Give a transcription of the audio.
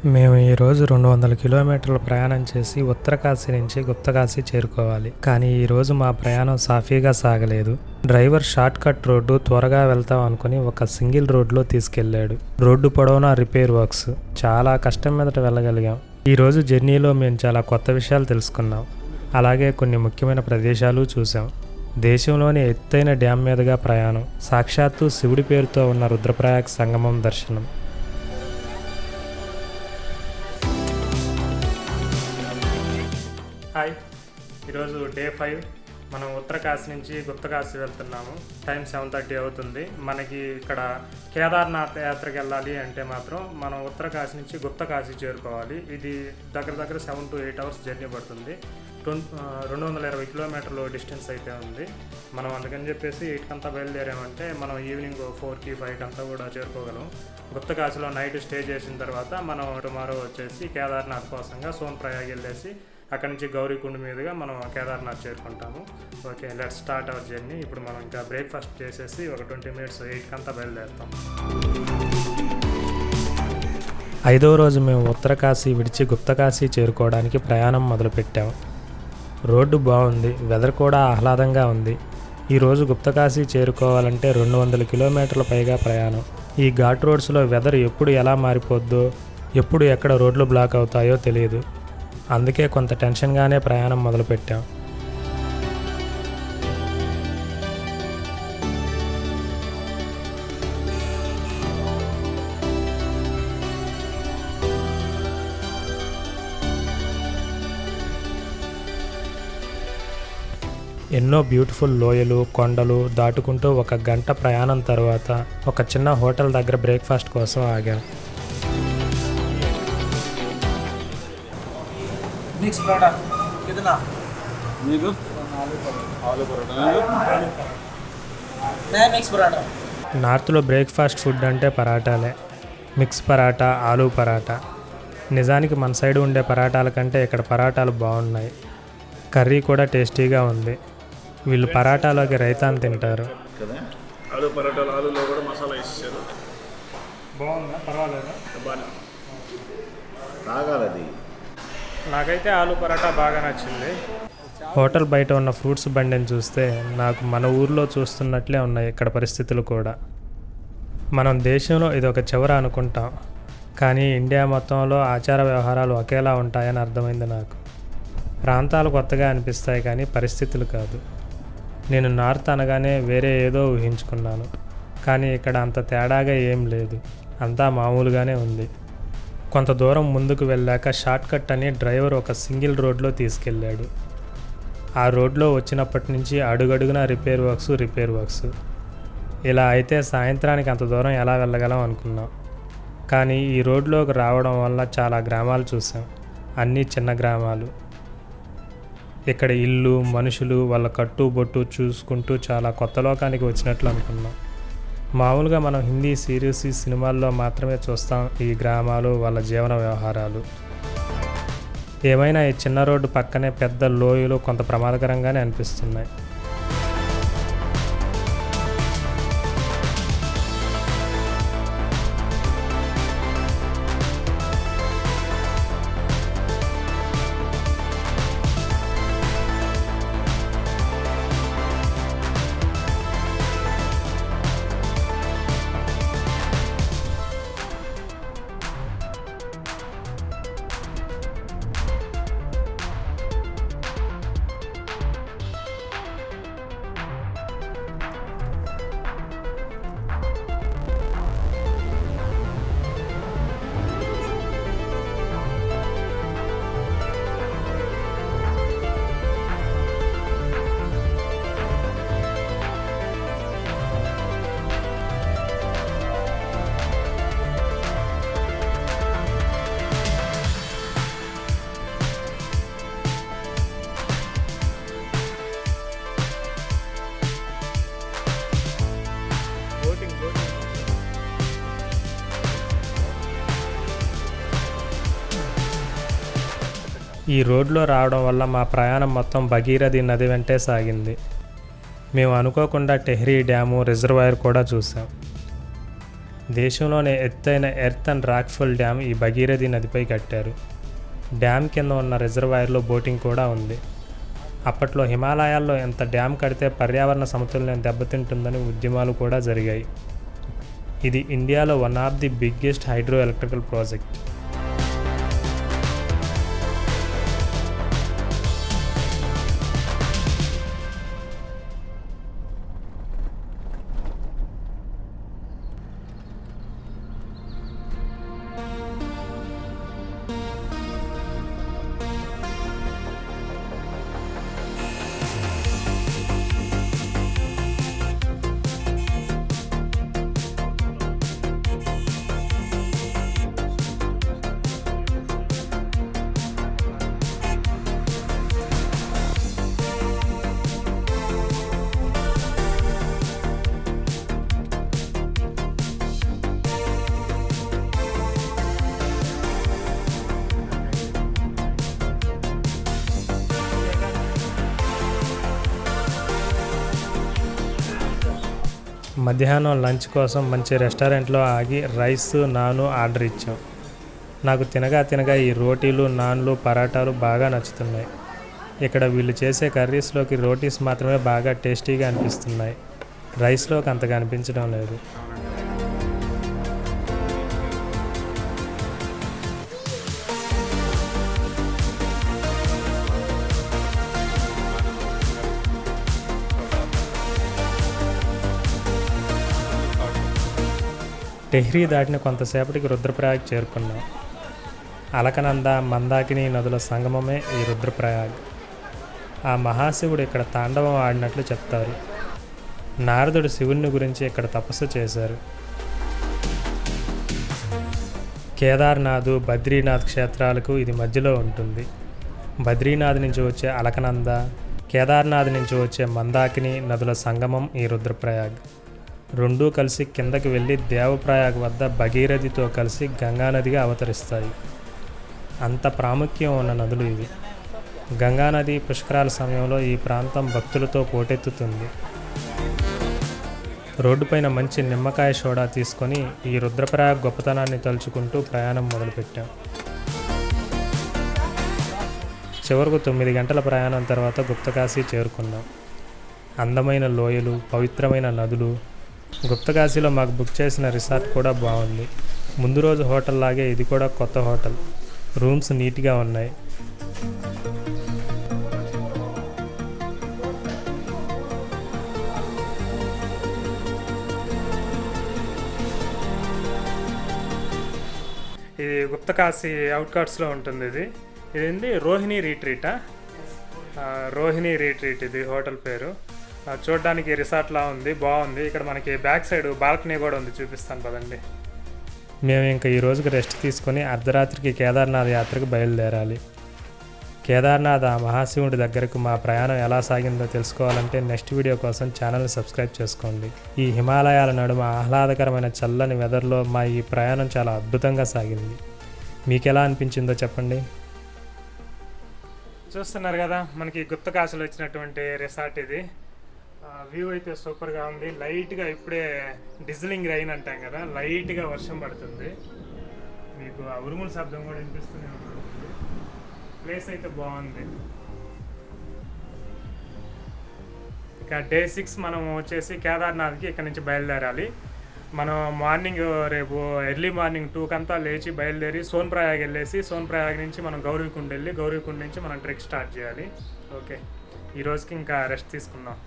మేము ఈరోజు 200 కిలోమీటర్ల ప్రయాణం చేసి ఉత్తరకాశీ నుంచి గుప్తకాశీ చేరుకోవాలి. కానీ ఈరోజు మా ప్రయాణం సాఫీగా సాగలేదు. డ్రైవర్ షార్ట్ కట్ రోడ్డు త్వరగా వెళ్తాం అనుకుని ఒక సింగిల్ రోడ్లో తీసుకెళ్లాడు. రోడ్డు పొడవునా రిపేర్ వర్క్స్. చాలా కష్టం మీదట వెళ్ళగలిగాం. ఈరోజు జర్నీలో మేము చాలా కొత్త విషయాలు తెలుసుకున్నాం. అలాగే కొన్ని ముఖ్యమైన ప్రదేశాలు చూసాం. దేశంలోని ఎత్తైన డ్యామ్ మీదుగా ప్రయాణం, సాక్షాత్తు శివుడి పేరుతో ఉన్న రుద్రప్రయాగ్ సంగమం దర్శనం. హాయ్, ఈరోజు డే 5. మనం ఉత్తరకాశీ నుంచి గుప్తకాశీ వెళ్తున్నాము. టైం 7:30 అవుతుంది. మనకి ఇక్కడ కేదార్నాథ్ యాత్రకి వెళ్ళాలి అంటే మాత్రం మనం ఉత్తరకాశీ నుంచి గుప్తకాశీ చేరుకోవాలి. ఇది దగ్గర 7 to 8 అవర్స్ జర్నీ పడుతుంది. 220 కిలోమీటర్లు డిస్టెన్స్ అయితే ఉంది. మనం అందుకని చెప్పేసి 8 కంతా బయలుదేరామంటే మనం ఈవినింగ్ 4కి 5 కంతా కూడా చేరుకోగలం. గుప్తకాశీలో నైట్ స్టే చేసిన తర్వాత మనం టుమారో వచ్చేసి కేదార్నాథ్ కోసంగా సోన్ప్రయాగ్ వెళ్ళేసి అక్కడి నుంచి గౌరీకుండ్ మీదుగా మనం కేదార్నాథ్ చేరుకుంటాము. Okay, let's start our journey. ఇప్పుడు మనం ఇంకా బ్రేక్ఫాస్ట్ చేసేసి ఒక 20 minutes 8 కంతా బయలుదేరుతాం. 5వ రోజు మేము ఉత్తరకాశీ విడిచి గుప్తకాశీ చేరుకోవడానికి ప్రయాణం మొదలుపెట్టాము. రోడ్డు బాగుంది, వెదర్ కూడా ఆహ్లాదంగా ఉంది. ఈరోజు గుప్తకాశీ చేరుకోవాలంటే 200 కిలోమీటర్ల పైగా ప్రయాణం. ఈ ఘాట్ రోడ్స్లో వెదర్ ఎప్పుడు ఎలా మారిపోద్దో, ఎప్పుడు ఎక్కడ రోడ్లు బ్లాక్ అవుతాయో తెలియదు. అందుకే కొంత టెన్షన్గానే ప్రయాణం మొదలుపెట్టాం. ఎన్నో బ్యూటిఫుల్ లోయలు, కొండలు దాటుకుంటూ 1 గంట ప్రయాణం తర్వాత ఒక చిన్న హోటల్ దగ్గర బ్రేక్ఫాస్ట్ కోసం ఆగాం. मिक्स पराठा कितना? మీకు ఆలు పరోటా नया मिक्स पराठा. నార్త్లో బ్రేక్ఫాస్ట్ ఫుడ్ అంటే పరాటాలే. మిక్స్ పరాటా, ఆలూ పరాటా. నిజానికి మన సైడ్ ఉండే పరాటాల కంటే ఇక్కడ పరాటాలు బాగున్నాయి. కర్రీ కూడా టేస్టీగా ఉంది. వీళ్ళు పరాటాలోకి రైతాన్ తింటారు. కదా. ఆలు పరోటాలు, ఆలులో కూడా మసాలా వేసేసారు. బాగుందా? పర్వాలేదా? బాగా తాగాలది. నాకైతే ఆలూ పరాటా బాగా నచ్చింది. హోటల్ బయట ఉన్న ఫ్రూట్స్ బండిని చూస్తే నాకు మన ఊర్లో చూస్తున్నట్లే ఉన్నాయి ఇక్కడ పరిస్థితులు కూడా. మనం దేశంలో ఇది ఒక చివర అనుకుంటాం, కానీ ఇండియా మొత్తంలో ఆచార వ్యవహారాలు ఒకేలా ఉంటాయని అర్థమైంది నాకు. ప్రాంతాలు కొత్తగా అనిపిస్తాయి కానీ పరిస్థితులు కాదు. నేను నార్త్ అనగానే వేరే ఏదో ఊహించుకున్నాను, కానీ ఇక్కడ అంత తేడాగా ఏం లేదు. అంతా మామూలుగానే ఉంది. కొంత దూరం ముందుకు వెళ్ళాక షార్ట్ కట్ అని డ్రైవర్ ఒక సింగిల్ రోడ్లో తీసుకెళ్ళాడు. ఆ రోడ్లో వచ్చినప్పటి నుంచి అడుగడుగునా రిపేర్ వర్క్స్. ఇలా అయితే సాయంత్రానికి అంత దూరం ఎలా వెళ్ళగలం అనుకున్నాం. కానీ ఈ రోడ్లోకి రావడం వల్ల చాలా గ్రామాలు చూసాం. అన్నీ చిన్న గ్రామాలు. ఇక్కడ ఇల్లు, మనుషులు, వాళ్ళ కట్టు బొట్టు చూసుకుంటూ చాలా కొత్త లోకానికి వచ్చినట్లు అనుకున్నాం. మామూలుగా మనం హిందీ సిరీస్, సినిమాల్లో మాత్రమే చూస్తాం ఈ గ్రామాలు, వాళ్ళ జీవన వ్యవహారాలు. ఏమైనా ఈ చిన్న రోడ్డు పక్కనే పెద్ద లోయలు కొంత ప్రమాదకరంగానే అనిపిస్తున్నాయి. ఈ రోడ్లో రావడం వల్ల మా ప్రయాణం మొత్తం భగీరథి నది వెంటే సాగింది. మేము అనుకోకుండా టెహ్రీ డ్యాము, రిజర్వాయర్ కూడా చూసాం. దేశంలోనే ఎత్తైన ఎర్త్ అండ్ రాక్ఫుల్ డ్యామ్ ఈ భగీరథి నదిపై కట్టారు. డ్యామ్ కింద ఉన్న రిజర్వాయర్లో బోటింగ్ కూడా ఉంది. అప్పట్లో హిమాలయాల్లో ఎంత డ్యామ్ కడితే పర్యావరణ సమతుల్యం దెబ్బతింటుందని ఉద్యమాలు కూడా జరిగాయి. ఇది ఇండియాలో one of the biggest hydro electrical project. మధ్యాహ్నం లంచ్ కోసం మంచి రెస్టారెంట్లో ఆగి రైస్ నాను ఆర్డర్ ఇచ్చాం. నాకు తినగా ఈ రోటీలు నాన్లు పరాటాలు బాగా నచ్చుతున్నాయి. ఇక్కడ వీళ్ళు చేసే కర్రీస్లోకి రోటీస్ మాత్రమే బాగా టేస్టీగా అనిపిస్తున్నాయి. రైస్లోకి అంతగా అనిపించడం లేదు. టెహ్రీ దాటిన కొంతసేపటికి రుద్రప్రయాగ్ చేరుకున్నాం. అలకనంద మందాకిని నదుల సంగమమే ఈ రుద్రప్రయాగ్. ఆ మహాశివుడు ఇక్కడ తాండవం ఆడినట్లు చెప్తారు. నారదుడు శివుని గురించి ఇక్కడ తపస్సు చేశారు. కేదార్నాథ్, బద్రీనాథ్ క్షేత్రాలకు ఇది మధ్యలో ఉంటుంది. బద్రీనాథ్ నుంచి వచ్చే అలకనంద, కేదార్నాథ్ నుంచి వచ్చే మందాకిని నదుల సంగమం ఈ రుద్రప్రయాగ్. రెండూ కలిసి కిందకి వెళ్ళి దేవప్రయాగ్ వద్ద భగీరథితో కలిసి గంగానదిగా అవతరిస్తాయి. అంత ప్రాముఖ్యం ఉన్న నదులు ఇవి. గంగానది పుష్కరాల సమయంలో ఈ ప్రాంతం భక్తులతో పోటెత్తుతుంది. రోడ్డుపైన మంచి నిమ్మకాయ సోడా తీసుకొని ఈ రుద్రప్రయాగ్ గొప్పతనాన్ని తలుచుకుంటూ ప్రయాణం మొదలుపెట్టాం. చివరకు 9 గంటల ప్రయాణం తర్వాత గుప్తకాశీ చేరుకున్నాం. అందమైన లోయలు, పవిత్రమైన నదులు. గుప్తకాశీలో మాకు బుక్ చేసిన రిసార్ట్ కూడా బాగుంది. ముందు రోజు హోటల్ లాగే ఇది కూడా కొత్త హోటల్. రూమ్స్ నీట్గా ఉన్నాయి. ఇది గుప్తకాశీ అవుట్కట్స్లో ఉంటుంది. ఇది రోహిణి రీట్రీటా? రోహిణి రీట్రీట్ ఇది హోటల్ పేరు. చూడడానికి రిసార్ట్లా ఉంది, బాగుంది. ఇక్కడ మనకి బ్యాక్ సైడ్ బాల్కనీ కూడా ఉంది, చూపిస్తాను పదండి. మేము ఇంకా ఈ రోజుకి రెస్ట్ తీసుకొని అర్ధరాత్రికి కేదార్నాథ్ యాత్రకు బయలుదేరాలి. కేదార్నాథ్ ఆ మహాశివుడి దగ్గరకు మా ప్రయాణం ఎలా సాగిందో తెలుసుకోవాలంటే నెక్స్ట్ వీడియో కోసం ఛానల్ని సబ్స్క్రైబ్ చేసుకోండి. ఈ హిమాలయాల నడుమ ఆహ్లాదకరమైన చల్లని వెదర్లో మా ఈ ప్రయాణం చాలా అద్భుతంగా సాగింది. మీకు ఎలా అనిపించిందో చెప్పండి. చూస్తున్నారు కదా, మనకి గుప్తకాశీలో వచ్చినటువంటి రిసార్ట్ ఇది. వ్యూ అయితే సూపర్గా ఉంది. లైట్గా ఇప్పుడే డిజిలింగ్ రైన్ అంటాం కదా, లైట్గా వర్షం పడుతుంది. మీకు ఆ ఉరుముల శబ్దం కూడా వినిపిస్తూనే ఉంటుంది. ప్లేస్ అయితే బాగుంది. ఇక డే 6 మనం వచ్చేసి కేదార్నాథ్కి ఇక్కడ నుంచి బయలుదేరాలి. మనం మార్నింగ్ రేపు ఎర్లీ మార్నింగ్ 2 కంతా లేచి బయలుదేరి సోన్ప్రయాగ్ వెళ్ళేసి సోన్ప్రయాగ్ నుంచి మనం గౌరీకుండ్ వెళ్ళి గౌరీకుండ్ నుంచి మనం ట్రెక్ స్టార్ట్ చేయాలి. ఓకే, ఈ రోజుకి ఇంకా రెస్ట్ తీసుకుందాం.